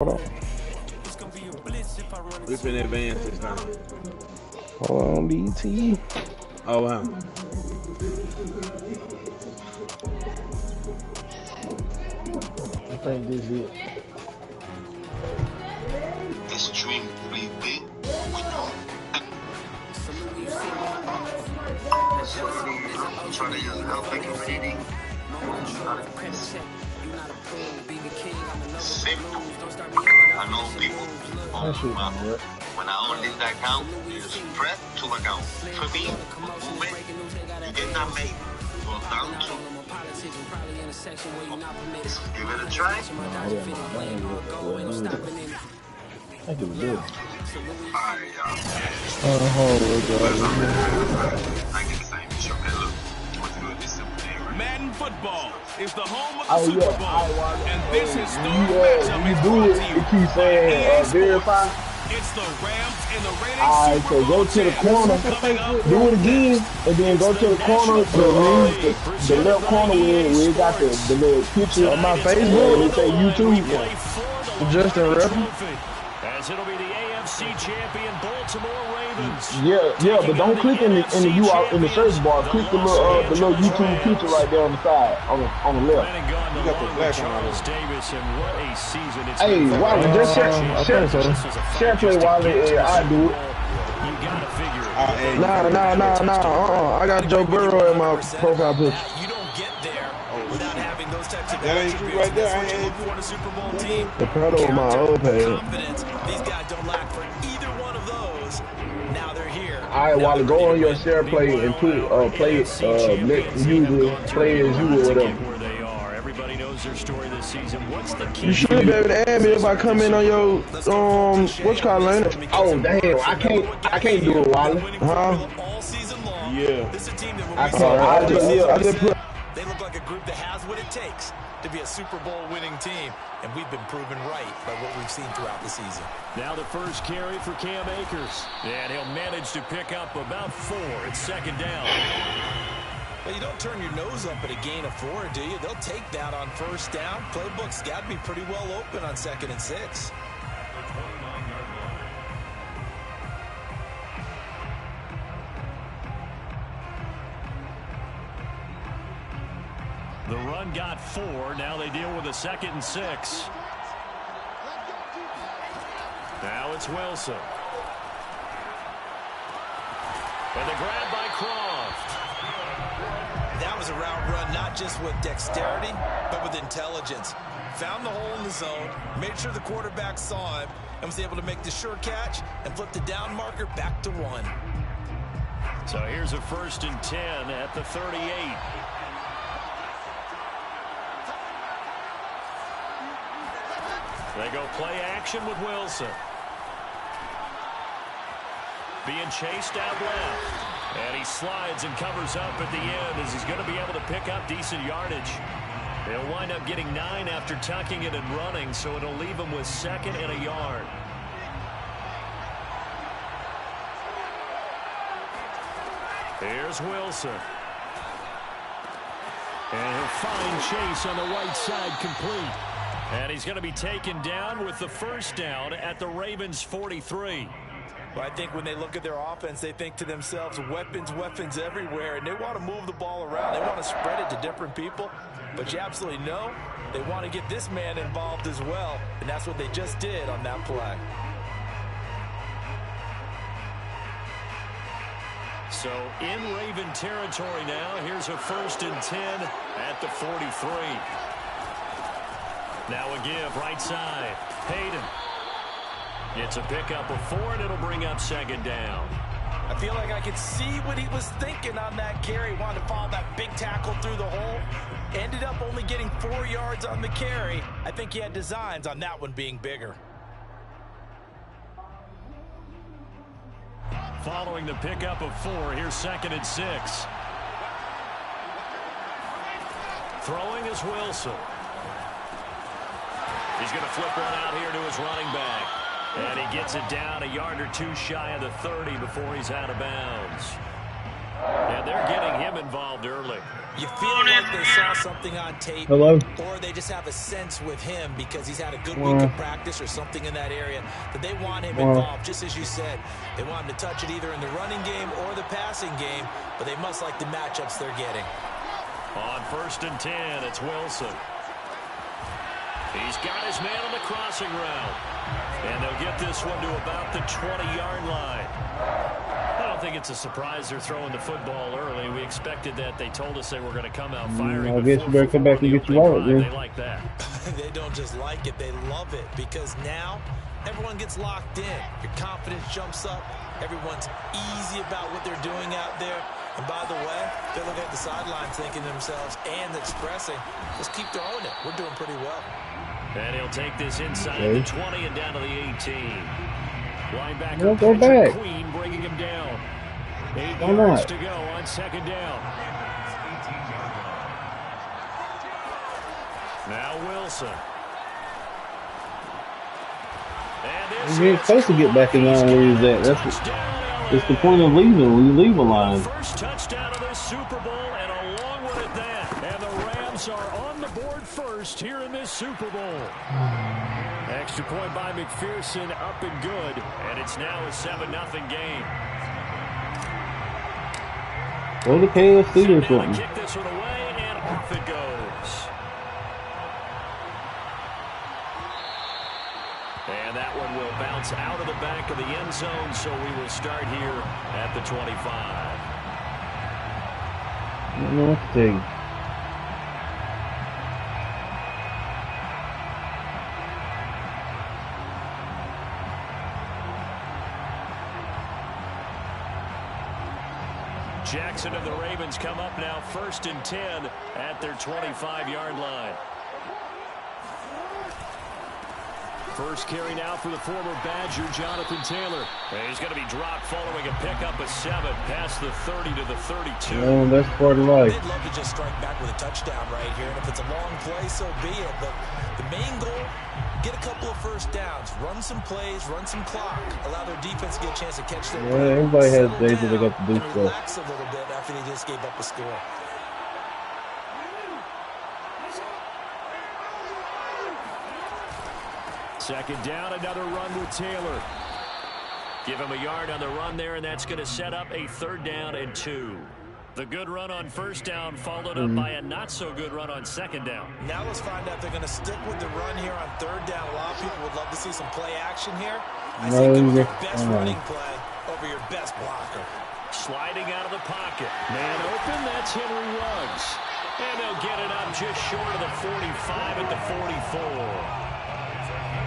Hold on. We finna advance this time. Hold on, BT. Oh, wow. I think this is it. Extreme 3D window. Trying to use helping community. Simple. I know people when I only that account, you just press to account. For me, movement, you get that made. Go down to. Give it a try. I think it's good. Alright, y'all. I get the same issue. Okay, look. What's good? This simple thing, right? Madden football is the home of the Superbowl, and this historic when you do it, it keeps saying verify. It's the Rams and the Raiders. Alright, so go to the corner, do it again, and then go to the corner, the left corner where it got the little picture of my Facebook, it say YouTube. Justin Reference. As it'll be the AFC champion Baltimore Ravens. Yeah, but don't click in the search bar. Click the little YouTube picture right there on the side, on the left. You got the flash on it. Hey, Wiley, just share play Wiley. I do it. Nah. I got Joe Burrow in my profile picture. You don't get there without having those types of That ain't you right there. I ain't for a Super Bowl team. The pedal on my old page. Confidence. These guys don't lack for either one of those. Now they're here. All right, Wiley, go on your share play and put play use play as you or whatever. Where they are. Everybody knows their story this season. What's the key? You should be able to add me if I come in on your what's called Lana. Oh damn, I can't do it, Wiley. Huh? All season long. Yeah. This is a team that I just put. They look like a group that has what it takes to be a Super Bowl winning team, and we've been proven right by what we've seen throughout the season. Now the first carry for Cam Akers, and he'll manage to pick up about 4. It's second down. Well, you don't turn your nose up at a gain of 4, do you? They'll take that on first down. Playbook's got to be pretty well open on 2nd and 6. The run got 4. Now they deal with a 2nd and 6. Now it's Wilson. And the grab by Croft. That was a route run, not just with dexterity, but with intelligence. Found the hole in the zone, made sure the quarterback saw him, and was able to make the sure catch and flip the down marker back to 1. So here's a 1st and 10 at the 38. They go play action with Wilson. Being chased out left. And he slides and covers up at the end as he's going to be able to pick up decent yardage. They'll wind up getting 9 after tucking it and running, so it'll leave him with 2nd and a yard. Here's Wilson. And he'll find Chase on the right side complete. And he's going to be taken down with the 1st down at the Ravens' 43. Well, I think when they look at their offense, they think to themselves, weapons everywhere, and they want to move the ball around. They want to spread it to different people. But you absolutely know they want to get this man involved as well, and that's what they just did on that play. So in Raven territory now, here's a 1st and 10 at the 43. Now a give right side. Hayden. It's a pickup of 4, and it'll bring up 2nd down. I feel like I could see what he was thinking on that carry. Wanted to follow that big tackle through the hole. Ended up only getting 4 yards on the carry. I think he had designs on that one being bigger. Following the pickup of 4, here's 2nd and 6. Throwing is Wilson. He's going to flip one out here to his running back. And he gets it down a yard or 2 shy of the 30 before he's out of bounds. And they're getting him involved early. You feel like they saw something on tape. Hello? Or they just have a sense with him because he's had a good week of practice or something in that area that they want him involved, just as you said. They want him to touch it either in the running game or the passing game, but they must like the matchups they're getting. On 1st and 10, it's Wilson. He's got his man on the crossing route. And they'll get this one to about the 20-yard line. I don't think it's a surprise they're throwing the football early. We expected that. They told us they were going to come out firing. I guess you better come back and get your wallet, They like that. They don't just like it. They love it because now everyone gets locked in. Your confidence jumps up. Everyone's easy about what they're doing out there. And by the way, they're looking at the sidelines thinking to themselves and expressing, just keep throwing it. We're doing pretty well. And he'll take this inside the 20 and down to the 18. Linebacker go back. Queen bringing him down. 8 Why yards not? to go on 2nd down. Now Wilson. You ain't supposed to get back in line where he's at. It's the point of leaving when you leave a line. First touchdown of the Super Bowl, and a long one at that. And the Rams are on the board first here in this Super Bowl. Extra point by McPherson, up and good. And it's now a 7-0 game. Go to KFC or something. Kick this one away, and off it goes. And that one will bounce out of the back of the end zone, so we will start here at the 25. I don't know what to tell you. Jackson and the Ravens come up now 1st and 10 at their 25-yard line. First carry now for the former Badger, Jonathan Taylor. He's going to be dropped following a pickup of 7 past the 30 to the 32. Oh, that's part of life. They'd love to just strike back with a touchdown right here, and if it's a long play, so be it. But the main goal, get a couple of first downs, run some plays, run some clock, allow their defense to get a chance to catch their breath. Yeah, everybody has days that they got to do stuff. Relax a little bit after they just gave up a score. Second down, another run with Taylor. Give him a yard on the run there, and that's going to set up a 3rd down and 2. The good run on 1st down followed up by a not-so-good run on 2nd down. Now let's find out if they're going to stick with the run here on 3rd down. A lot of people would love to see some play action here. I think it's your best running play over your best blocker. Sliding out of the pocket. Man open, that's Henry Ruggs. And they'll get it up just short of the 45 at the 44.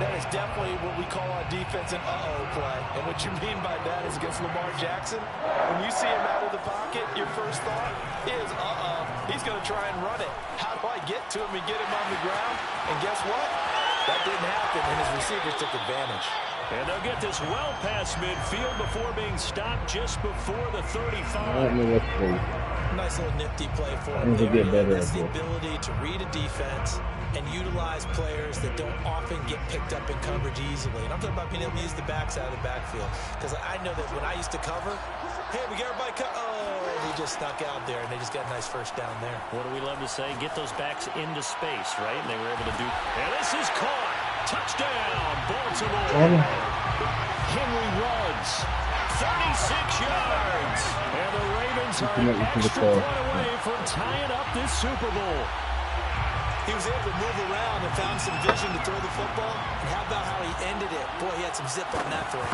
That is definitely what we call on defense an uh-oh play. And what you mean by that is against Lamar Jackson, when you see him out of the pocket, your first thought is, uh-oh, he's going to try and run it. How do I get to him and get him on the ground? And guess what? That didn't happen, and his receivers took advantage. And they'll get this well past midfield before being stopped just before the 35. I don't know what to do. Nice little nifty play for him. That's the ability to read a defense and utilize players that don't often get picked up in coverage easily. And I'm talking about being able to use the backside of the backfield. Because I know that when I used to cover, hey, we got everybody he just snuck out there, and they just got a nice first down there. What do we love to say? Get those backs into space, right? And they were able to do. And this is caught. Touchdown, Baltimore. Henry Ruggs, 36 yards. And the Ravens are an extra point away from tying up this Super Bowl. He was able to move around and found some vision to throw the football. And how about how he ended it? Boy, he had some zip on that throw.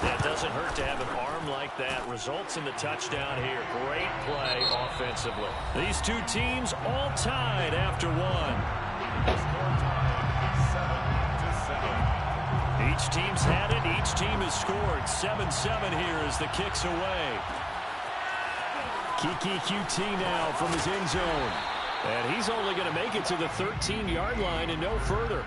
It doesn't hurt to have an arm like that. Results in the touchdown here. Great play offensively. These two teams all tied after one. Each team's had it. Each team has scored. 7-7 here as the kick's away. Kiki QT now from his end zone. And he's only going to make it to the 13-yard line and no further.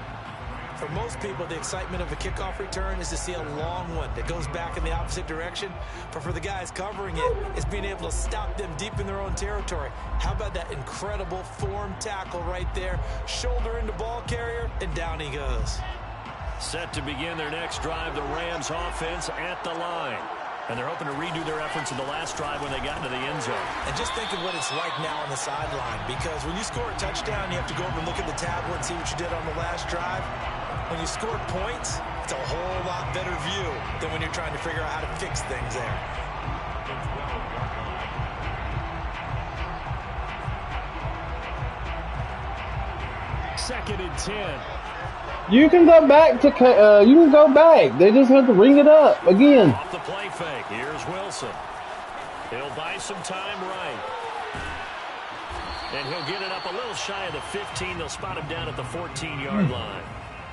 For most people, the excitement of a kickoff return is to see a long one that goes back in the opposite direction. But for the guys covering it, it's being able to stop them deep in their own territory. How about that incredible form tackle right there? Shoulder into ball carrier, and down he goes. Set to begin their next drive, the Rams offense at the line. And they're hoping to redo their efforts in the last drive when they got into the end zone. And just think of what it's like now on the sideline, because when you score a touchdown, you have to go over and look at the tablet and see what you did on the last drive. When you score points, it's a whole lot better view than when you're trying to figure out how to fix things there. Second and 10. You can go back to you can go back. They just have to ring it up again. Off the play fake. Here's Wilson. He'll buy some time right. And he'll get it up a little shy of the 15. They'll spot him down at the 14-yard line.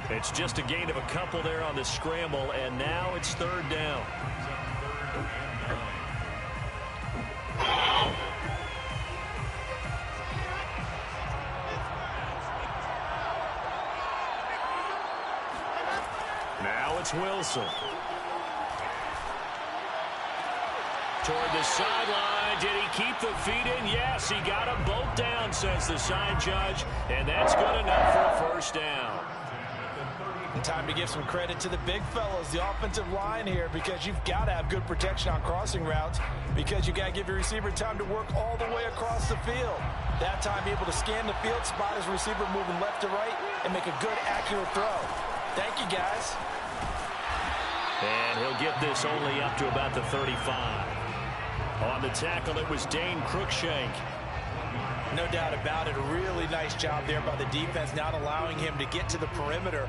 It's just a gain of a couple there on the scramble, and now it's third down. Now it's Wilson. Toward the sideline. Did he keep the feet in? Yes, he got them both down, says the sign judge. And that's good enough for a first down. And time to give some credit to the big fellas, the offensive line here, because you've got to have good protection on crossing routes, because you got to give your receiver time to work all the way across the field. That time able to scan the field, spot his receiver moving left to right, and make a good, accurate throw. Thank you, guys. And he'll get this only up to about the 35. On the tackle, it was Dane Cruikshank. No doubt about it. A really nice job there by the defense, not allowing him to get to the perimeter.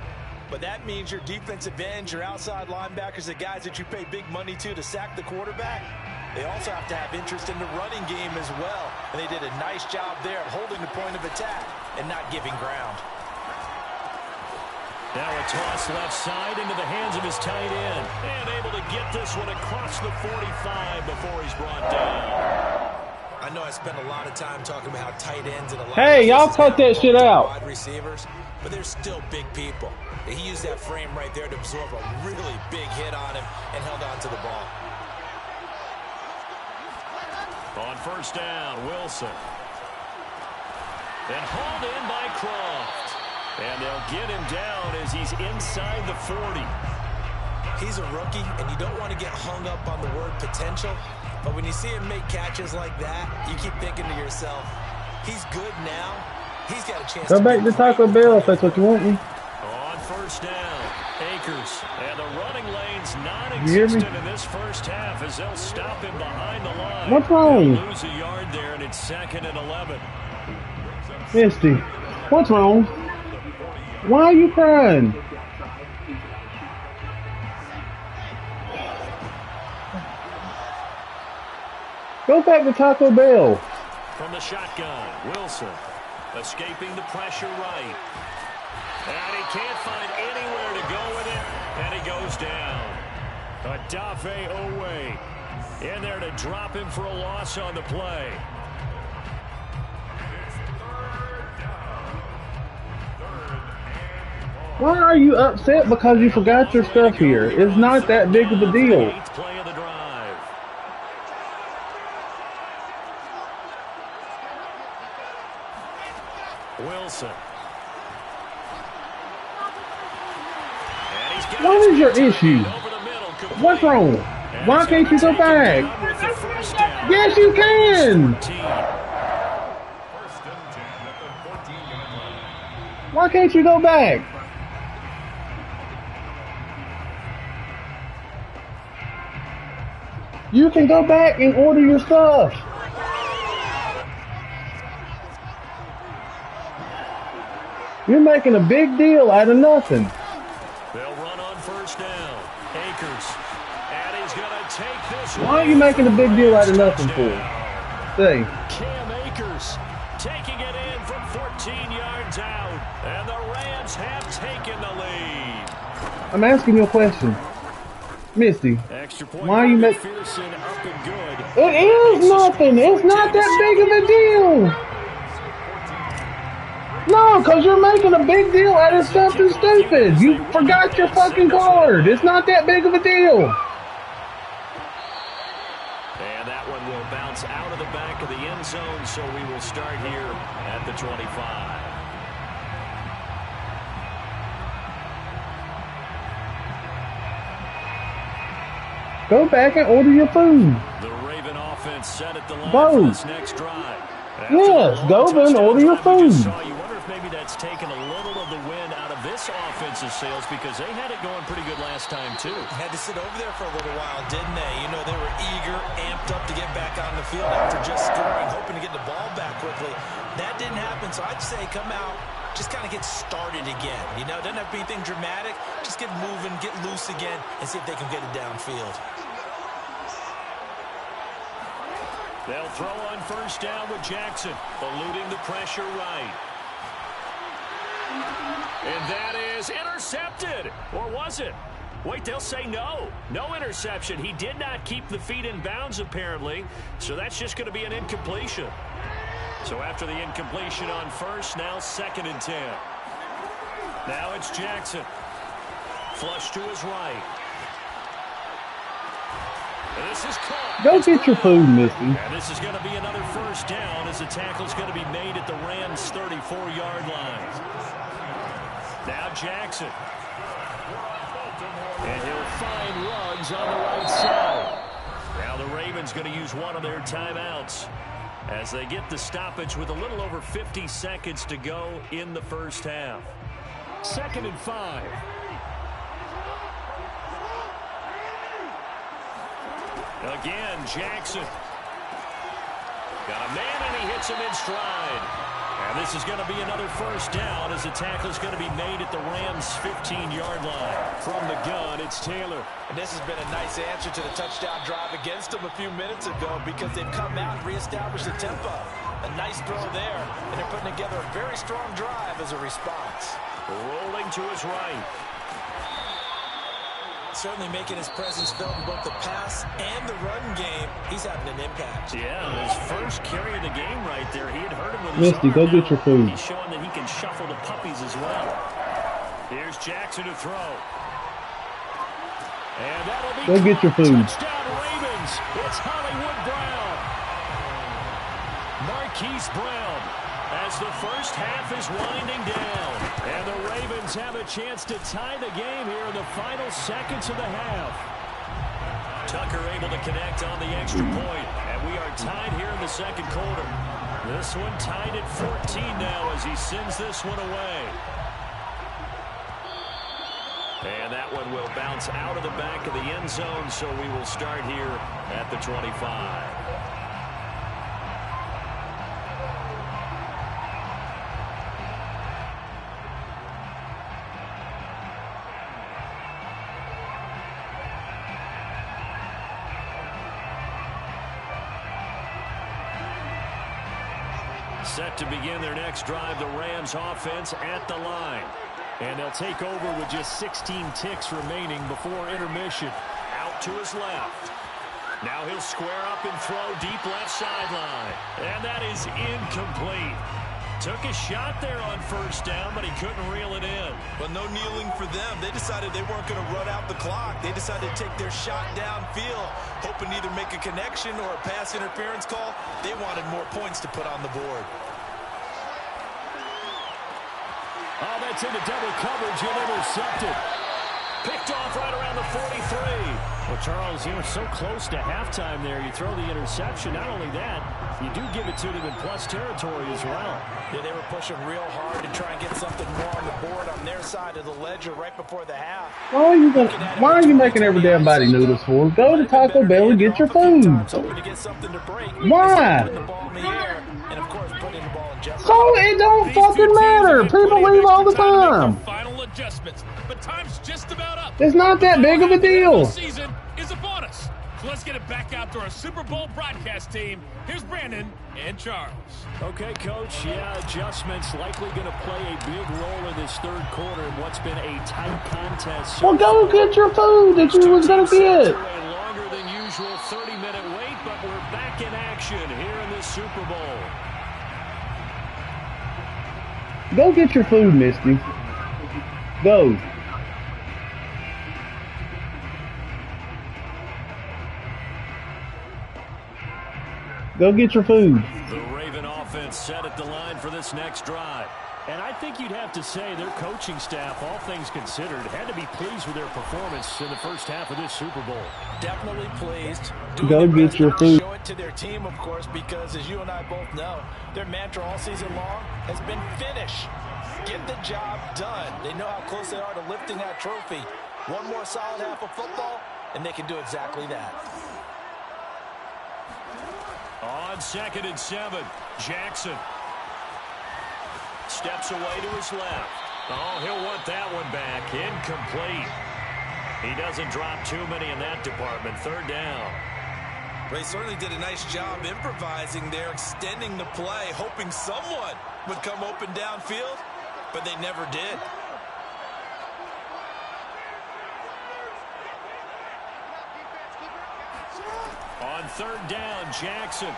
But that means your defensive ends, your outside linebackers, the guys that you pay big money to sack the quarterback, they also have to have interest in the running game as well. And they did a nice job there of holding the point of attack and not giving ground. Now a toss left side into the hands of his tight end. And able to get this one across the 45 before he's brought down. I know I spent a lot of time talking about how tight ends and a lot Hey, of y'all cut that shit out. Wide receivers, but they're still big people. He used that frame right there to absorb a really big hit on him and held on to the ball. On first down, Wilson. And hauled in by Croft. And they'll get him down as he's inside the 40. He's a rookie, and you don't want to get hung up on the word potential. But when you see him make catches like that, you keep thinking to yourself, he's good now. He's got a chance Go back to Taco Bell if that's what you want me. On first down, Akers. And the running lane's You hear me? non-existent in this first half as they'll stop him behind the line. What's wrong? They'll lose a yard there, and it's 2nd and 11. Misty, what's wrong? Why are you crying? Go back to Taco Bell. From the shotgun, Wilson escaping the pressure right. And he can't find anywhere to go with it, and he goes down. Adafe Owe in there to drop him for a loss on the play. Why are you upset because you forgot your stuff here? It's not that big of a deal. 8th play of the drive. Wilson. And he's got What is your issue? over the middle, complete. What's wrong? Why can't you go back? With the first down. Yes, you can. 14. Why can't you go back? You can go back and order your stuff. You're making a big deal out of nothing. They'll run on first down. Akers. And he's going to take this one. Why are you making a big deal out of nothing for? Say, Cam Akers taking it in from 14 yards out. And the Rams have taken the lead. I'm asking you a question. Misty, Extra point. why are you making... McPherson up and good. It is nothing. It's not that big of a deal. No, because you're making a big deal out of something stupid. You forgot your fucking card. It's not that big of a deal. And that one will bounce out of the back of the end zone, so we will start here at the 25. Go back and order your food. The Raven offense set at the line Go. for this next drive. Yes, go and order your food. You wonder if maybe that's taken a little of the wind out of this offensive sails because they had it going pretty good last time too. Had to sit over there for a little while, didn't they? You know, they were eager, amped up to get back on the field after just scoring, hoping to get the ball back quickly. That didn't happen, so I'd say come out, just kind of get started again. You know, doesn't have to be anything dramatic. Just get moving, get loose again, and see if they can get it downfield. They'll throw on first down with Jackson, eluding the pressure right. And that is intercepted. Or was it? Wait, they'll say no. No interception. He did not keep the feet in bounds, apparently. So that's just going to be an incompletion. So after the incompletion on first, now 2nd and 10. Now it's Jackson. Flush to his right. This is caught. Go get your food, Misty. And this is going to be another first down as the tackle's going to be made at the Rams' 34-yard line. Now Jackson. And he'll find Ruggs on the right side. Now the Ravens going to use one of their timeouts as they get the stoppage with a little over 50 seconds to go in the first half. 2nd and 5. Again, Jackson. Got a man, and he hits him in stride. And this is going to be another first down as the tackle is going to be made at the Rams' 15-yard line. From the gun, it's Taylor. And this has been a nice answer to the touchdown drive against them a few minutes ago because they've come out and reestablished the tempo. A nice throw there, and they're putting together a very strong drive as a response. Rolling to his right. Certainly making his presence felt in both the pass and the run game. He's having an impact. Yeah, his first carry of the game right there. He had hurt him with his Misty, arm. go get your food. He's showing that he can shuffle the puppies as well. Here's Jackson to throw. And that'll be Go get your food. touchdown Ravens. It's Hollywood Brown. Marquise Brown as the first half is winding down. And the Ravens have a chance to tie the game here in the final seconds of the half. Tucker able to connect on the extra point. And we are tied here in the second quarter. This one tied at 14 now as he sends this one away. And that one will bounce out of the back of the end zone, so we will start here at the 25. Set to begin their next drive, the Rams offense at the line. And they'll take over with just 16 ticks remaining before intermission. Out to his left. Now he'll square up and throw deep left sideline. And that is incomplete. Took a shot there on first down, but he couldn't reel it in. Well, no kneeling for them. They decided they weren't going to run out the clock. They decided to take their shot downfield, hoping to either make a connection or a pass interference call. They wanted more points to put on the board. Oh, that's into double coverage and intercepted. Picked off right around the 43. Well, Charles, you were so close to halftime there. You throw the interception. Not only that, you do give it to them in plus territory as well. Yeah, they were pushing real hard to try and get something more on the board on their side of the ledger right before the half. Why are you making every damn body noodles for? Go to Taco Bell and get your food. Why? So it don't fucking matter. People leave all the time. Final adjustments, but time's just about up. It's not that big of a deal. The season is upon us. So let's get it back out to our Super Bowl broadcast team. Here's Brandon and Charles. Okay, Coach. Yeah, adjustments likely going to play a big role in this third quarter in what's been a tight contest. Well, go get your food that you was going to get. A longer than usual 30-minute wait, but we're back in action here in this Super Bowl. Go get your food, Misty. Go. Go get your food. The Raven offense set at the line for this next drive. And I think you'd have to say their coaching staff, all things considered, had to be pleased with their performance in the first half of this Super Bowl. Definitely pleased. Go get your food. Show it to their team, of course, because as you and I both know, their mantra all season long has been finish. Get the job done. They know how close they are to lifting that trophy. One more solid half of football, and they can do exactly that. On 2nd and 7, Jackson steps away to his left. Oh, he'll want that one back. Incomplete. He doesn't drop too many in that department. 3rd down. They certainly did a nice job improvising there, extending the play, hoping someone would come open downfield, but they never did. On 3rd down, Jackson.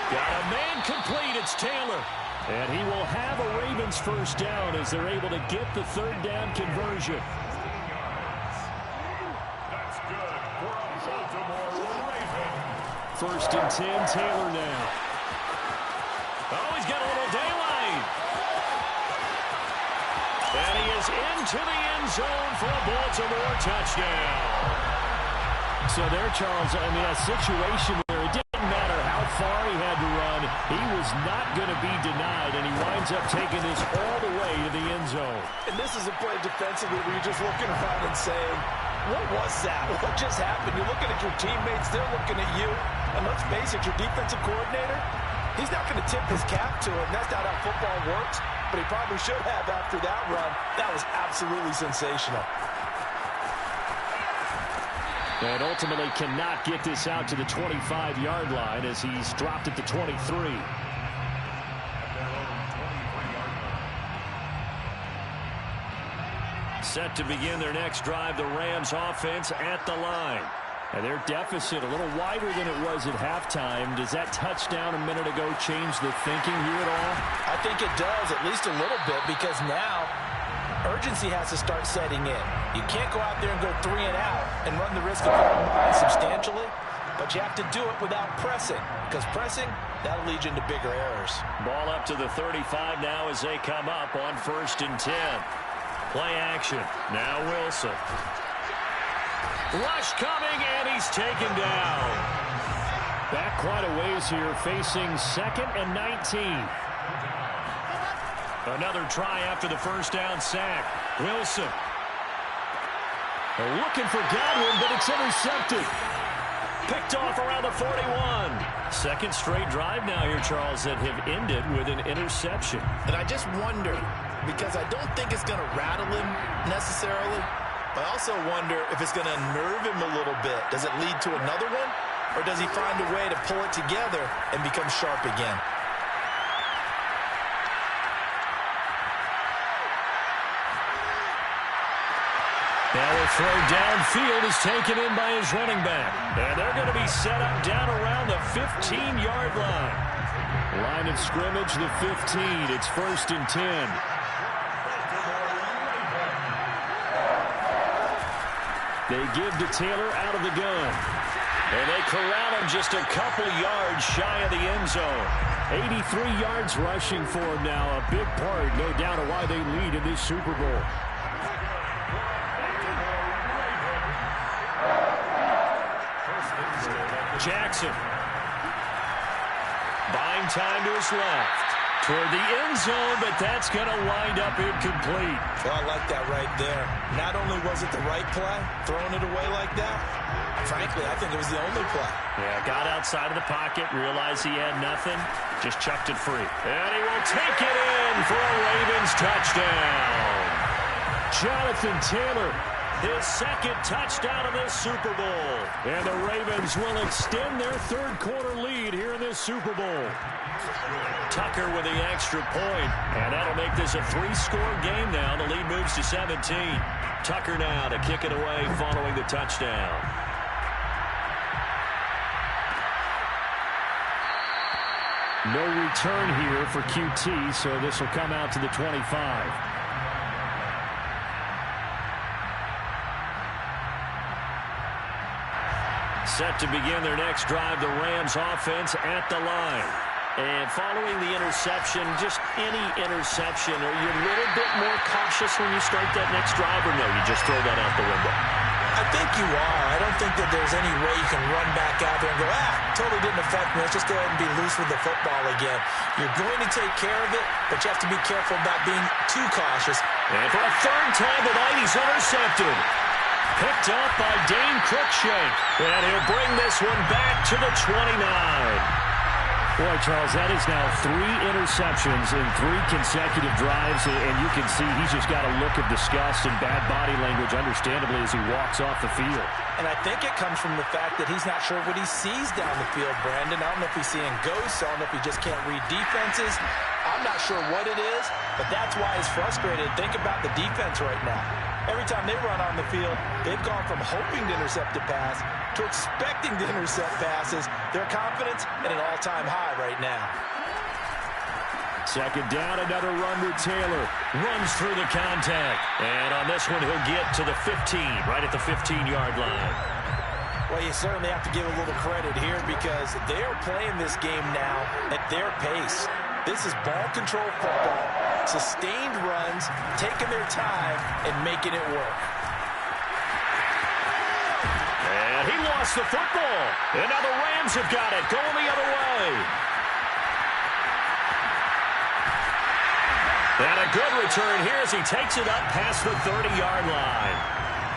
Got a man complete. It's Taylor. And he will have a Ravens 1st down as they're able to get the 3rd down conversion. That's good for a Baltimore Raven. 1st and 10, Taylor now. Oh, he's got a little daylight. And he is into the end zone for a Baltimore touchdown. So there, Charles, I mean, a situation where it didn't matter how far he had to run, he was not going to be denied, and he winds up taking this all the way to the end zone. And this is a play defensively where you're just looking around and saying, what was that? What just happened? You're looking at your teammates, they're looking at you. And let's face it, your defensive coordinator, he's not going to tip his cap to it, and that's not how football works, but he probably should have after that run. That was absolutely sensational. And ultimately cannot get this out to the 25-yard line as he's dropped at the 23. Set to begin their next drive, the Rams offense at the line. And their deficit a little wider than it was at halftime. Does that touchdown a minute ago change the thinking here at all? I think it does, at least a little bit, because now urgency has to start setting in. You can't go out there and go 3 and out and run the risk of hurting mine substantially, but you have to do it without pressing, because pressing, that'll lead you into bigger errors. Ball up to the 35 now as they come up on 1st and 10. Play action. Now Wilson. Rush coming, and he's taken down. Back quite a ways here, facing 2nd and 19. Another try after the 1st down sack. Wilson. They're looking for Godwin, but it's intercepted. Picked off around the 41. 2nd straight drive now here, Charles, that have ended with an interception. And I just wonder, because I don't think it's going to rattle him necessarily, but I also wonder if it's going to unnerve him a little bit. Does it lead to another one? Or does he find a way to pull it together and become sharp again? Now the throw downfield is taken in by his running back. And they're going to be set up down around the 15-yard line. Line of scrimmage, the 15. It's 1st and 10. They give to Taylor out of the gun. And they corral him just a couple yards shy of the end zone. 83 yards rushing for him now. A big part, no doubt, of why they lead in this Super Bowl. Jackson. Buying time to his left. Toward the end zone, but that's going to wind up incomplete. Well, I like that right there. Not only was it the right play, throwing it away like that, frankly, I think it was the only play. Yeah, got outside of the pocket, realized he had nothing, just chucked it free. And he will take it in for a Ravens touchdown. Jonathan Taylor, his 2nd touchdown of this Super Bowl. And the Ravens will extend their 3rd quarter lead here in this Super Bowl. Tucker with the extra point, and that'll make this a 3-score game now. The lead moves to 17. Tucker now to kick it away following the touchdown. No return here for QT, so this will come out to the 25. Set to begin their next drive, the Rams offense at the line. And following the interception, just any interception, are you a little bit more cautious when you start that next drive, or no, you just throw that out the window? I think you are. I don't think that there's any way you can run back out there and go, totally didn't affect me. Let's just go ahead and be loose with the football again. You're going to take care of it, but you have to be careful about being too cautious. And for a third time tonight, he's intercepted. Picked up by Dane Cruikshank. And he'll bring this one back to the 29. Boy, Charles, that is now 3 interceptions in 3 consecutive drives, and you can see he's just got a look of disgust and bad body language, understandably, as he walks off the field. And I think it comes from the fact that he's not sure what he sees down the field, Brandon. I don't know if he's seeing ghosts. I don't know if he just can't read defenses. I'm not sure what it is, but that's why he's frustrated. Think about the defense right now. Every time they run on the field, they've gone from hoping to intercept a pass to expecting to intercept passes. Their confidence at an all-time high right now. Second down, another run with Taylor. Runs through the contact. And on this one, he'll get to the 15, right at the 15-yard line. Well, you certainly have to give a little credit here because they are playing this game now at their pace. This is ball control football, sustained runs, taking their time, and making it work. And he lost the football. And now the Rams have got it, going the other way. And a good return here as he takes it up past the 30-yard line.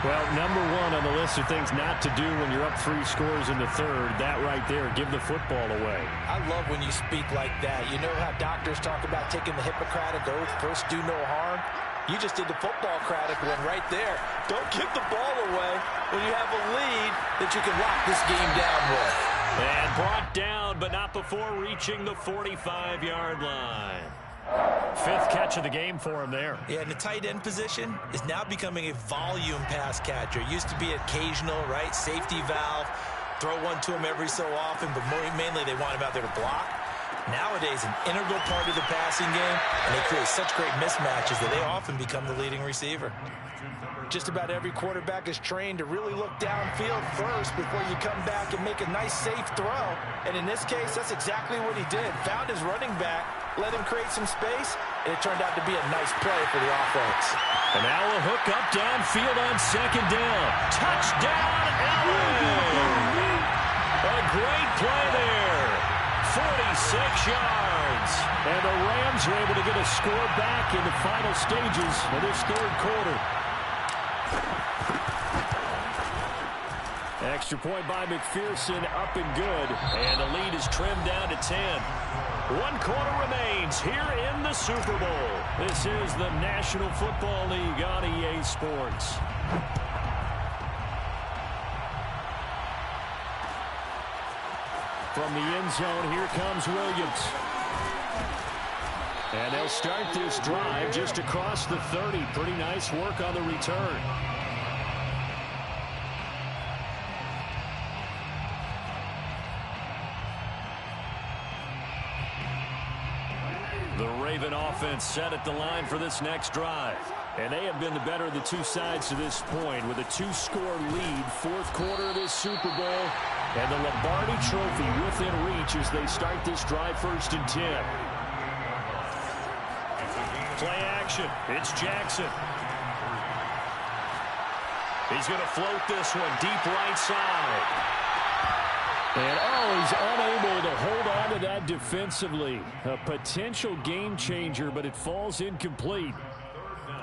Well, number 1 on the list of things not to do when you're up 3 scores in the third, that right there, give the football away. I love when you speak like that. You know how doctors talk about taking the Hippocratic Oath, first do no harm? You just did the football-cratic one right there. Don't give the ball away when you have a lead that you can lock this game down with. And brought down, but not before reaching the 45-yard line. 5th catch of the game for him there. Yeah, and the tight end position is now becoming a volume pass catcher. It used to be occasional, right? Safety valve. Throw one to him every so often, but mainly they want him out there to block. Nowadays, an integral part of the passing game, and they create such great mismatches that they often become the leading receiver. Just about every quarterback is trained to really look downfield first before you come back and make a nice, safe throw. And in this case, that's exactly what he did. Found his running back, let him create some space, and it turned out to be a nice play for the offense. And now a hook up downfield on second down. Touchdown, LA! A great play there. 46 yards. And the Rams are able to get a score back in the final stages of this third quarter. Extra point by McPherson, up and good. And the lead is trimmed down to 10. 1 quarter remains here in the Super Bowl. This is the National Football League on EA Sports. From the end zone, here comes Williams. And they'll start this drive just across the 30. Pretty nice work on the return. The Raven offense set at the line for this next drive. And they have been the better of the 2 sides to this point with a 2-score lead, 4th quarter of this Super Bowl. And the Lombardi Trophy within reach as they start this drive 1st and 10. Play action. It's Jackson. He's going to float this one deep right side. And he's unable to hold on to that defensively. A potential game changer, but it falls incomplete.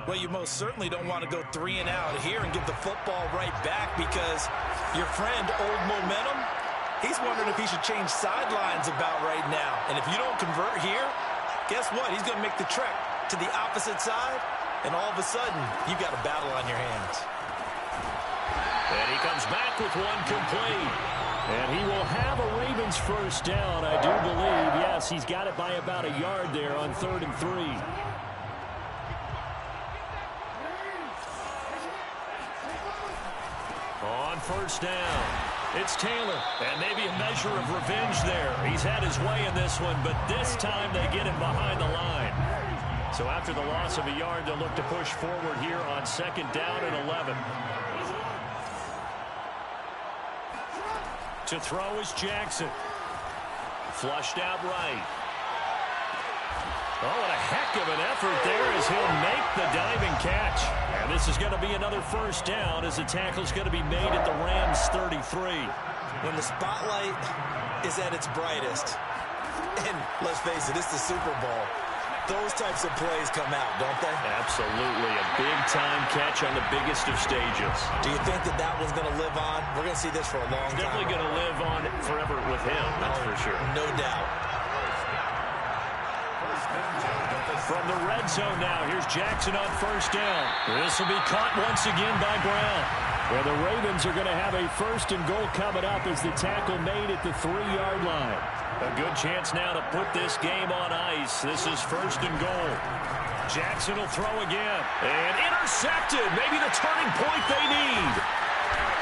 Well, you most certainly don't want to go 3 and out here and give the football right back because your friend, Old Momentum, he's wondering if he should change sidelines about right now. And if you don't convert here, guess what? He's going to make the trek to the opposite side, and all of a sudden, you've got a battle on your hands. And he comes back with one complete. And he will have a Ravens first down, I do believe. Yes, he's got it by about a yard there on 3rd and 3. On first down, it's Taylor. And maybe a measure of revenge there. He's had his way in this one, but this time they get him behind the line. So after the loss of a yard, they'll look to push forward here on 2nd down and 11. To throw is Jackson. Flushed out right. Oh, and a heck of an effort there as he'll make the diving catch. And this is going to be another first down as the tackle's going to be made at the Rams 33. When the spotlight is at its brightest, and let's face it, it's the Super Bowl, those types of plays come out, don't they? Absolutely. A big-time catch on the biggest of stages. Do you think that one's going to live on? We're going to see this for a long time. Definitely going to live on forever with him, that's for sure. No doubt. From the red zone now, here's Jackson on first down. This will be caught once again by Brown. Well, the Ravens are going to have a first and goal coming up as the tackle made at the 3-yard line. A good chance now to put this game on ice. This is first and goal. Jackson will throw again. And intercepted. Maybe the turning point they need.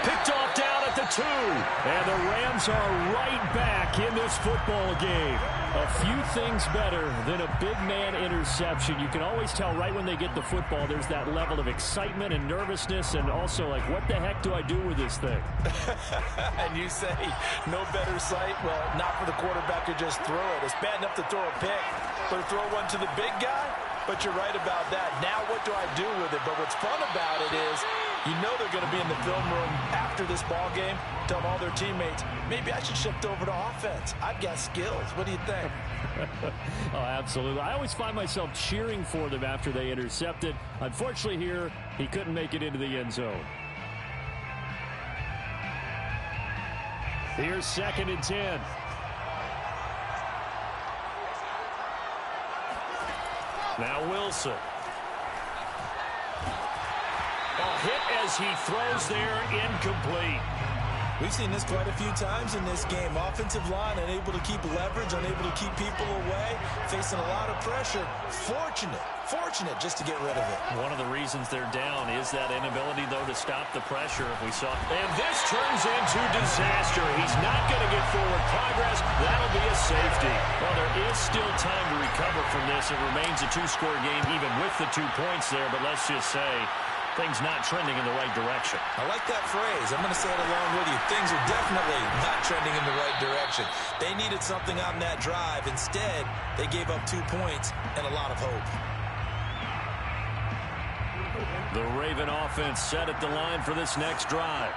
Picked off down at the 2. And the Rams are right back in this football game. A few things better than a big man interception. You can always tell right when they get the football, there's that level of excitement and nervousness, and also like, what the heck do I do with this thing? And you say, no better sight? Well, not for the quarterback to just throw it. It's bad enough to throw a pick, but to throw one to the big guy? But you're right about that. Now what do I do with it? But what's fun about it is, you know they're going to be in the film room after this ball game, telling all their teammates, maybe I should shift over to offense. I've got skills. What do you think? Oh, absolutely. I always find myself cheering for them after they intercepted. Unfortunately here, he couldn't make it into the end zone. Here's 2nd and 10. Now Wilson. Hit as he throws there, incomplete. We've seen this quite a few times in this game. Offensive line unable to keep leverage, unable to keep people away, facing a lot of pressure. Fortunate just to get rid of it. One of the reasons they're down is that inability, though, to stop the pressure. We saw, and this turns into disaster. He's not going to get forward progress. That'll be a safety. Well, there is still time to recover from this. It remains a 2-score game, even with the 2 points there, but let's just say things not trending in the right direction. I like that phrase. I'm going to say it along with you. Things are definitely not trending in the right direction. They needed something on that drive. Instead, they gave up 2 points and a lot of hope. The Raven offense set at the line for this next drive.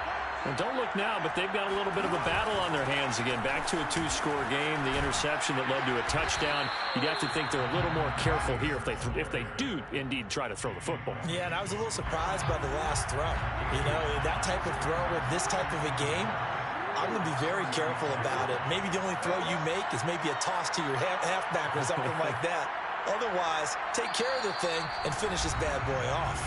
And don't look now, but they've got a little bit of a battle on their hands again. Back to a 2-score game. The interception that led to a touchdown. You'd have to think they're a little more careful here if they do indeed try to throw the football. Yeah, and I was a little surprised by the last throw. You know, that type of throw in this type of a game, I'm going to be very careful about it. Maybe the only throw you make is maybe a toss to your halfback or something like that. Otherwise, take care of the thing and finish this bad boy off.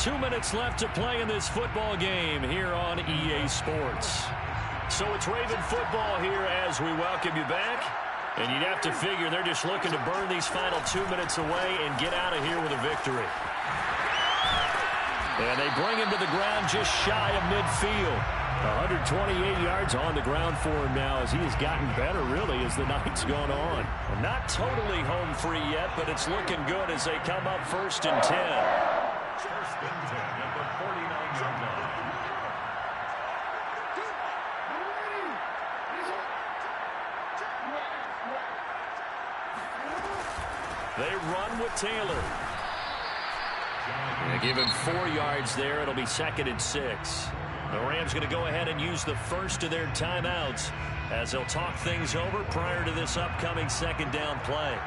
2 minutes left to play in this football game here on EA Sports. So it's Raven football here as we welcome you back. And you'd have to figure they're just looking to burn these final 2 minutes away and get out of here with a victory. And they bring him to the ground just shy of midfield. 128 yards on the ground for him now as he has gotten better, really, as the night's gone on. Well, not totally home free yet, but it's looking good as they come up 1st and 10. They run with Taylor. They give him 4 yards there. It'll be 2nd and 6. The Rams going to go ahead and use the first of their timeouts as they'll talk things over prior to this upcoming 2nd down play.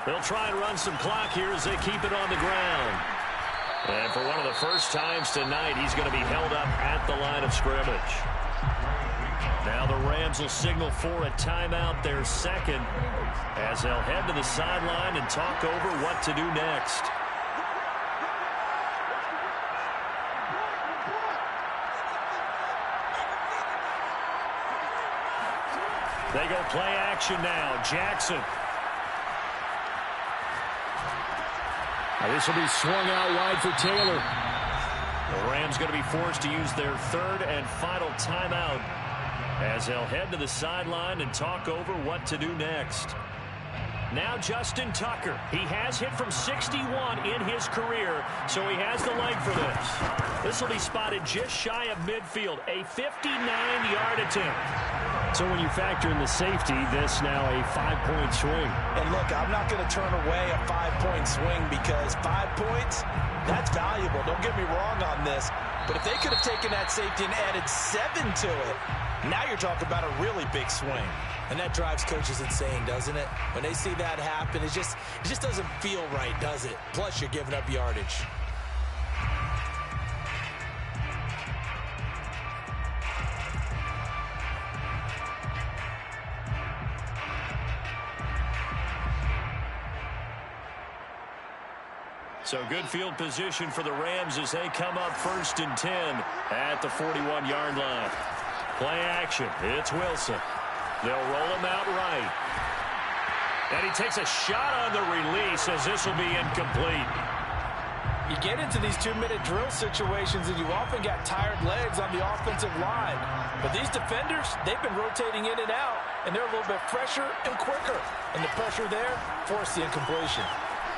They'll try and run some clock here as they keep it on the ground. And for one of the first times tonight, he's going to be held up at the line of scrimmage. Now the Rams will signal for a timeout, their second, as they'll head to the sideline and talk over what to do next. They go play action now. Jackson. Now this will be swung out wide for Taylor. The Rams going to be forced to use their 3rd and final timeout as they'll head to the sideline and talk over what to do next. Now Justin Tucker. He has hit from 61 in his career, so he has the leg for this. This will be spotted just shy of midfield. A 59-yard attempt. So when you factor in the safety, this now a 5-point swing. And look, I'm not going to turn away a 5-point swing because 5 points, that's valuable. Don't get me wrong on this. But if they could have taken that safety and added 7 to it, now you're talking about a really big swing. And that drives coaches insane, doesn't it? When they see that happen, it just doesn't feel right, does it? Plus, you're giving up yardage. So good field position for the Rams as they come up 1st and 10 at the 41-yard line. Play action. It's Wilson. They'll roll him out right. And he takes a shot on the release as this will be incomplete. You get into these 2-minute drill situations and you often got tired legs on the offensive line. But these defenders, they've been rotating in and out, and they're a little bit fresher and quicker. And the pressure there forced the incompletion.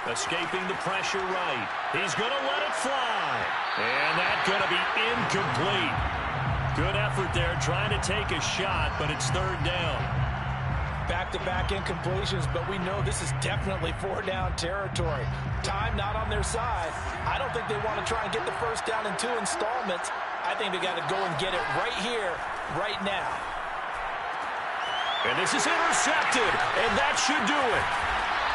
Escaping the pressure right. He's going to let it fly. And that's going to be incomplete. Good effort there trying to take a shot, but it's 3rd down. Back-to-back incompletions, but we know this is definitely 4-down territory. Time not on their side. I don't think they want to try and get the 1st down in 2 installments. I think they got to go and get it right here, right now. And this is intercepted, and that should do it.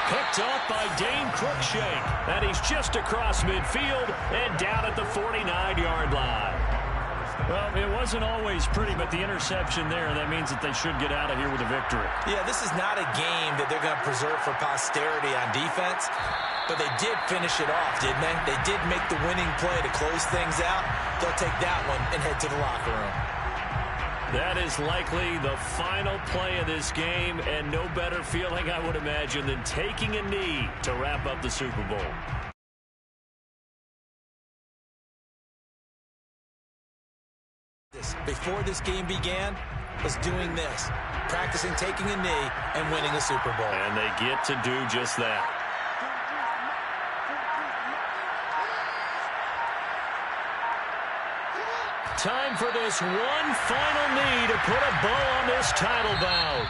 Picked up by Dane Cruikshank. And he's just across midfield and down at the 49-yard line. Well, it wasn't always pretty, but the interception there, that means that they should get out of here with a victory. Yeah, this is not a game that they're going to preserve for posterity on defense, but they did finish it off, didn't they? They did make the winning play to close things out. They'll take that one and head to the locker room. That is likely the final play of this game, and no better feeling, I would imagine, than taking a knee to wrap up the Super Bowl. Before this game began, was doing this, practicing taking a knee and winning a Super Bowl. And they get to do just that. Time for this one final knee to put a bow on this title bout.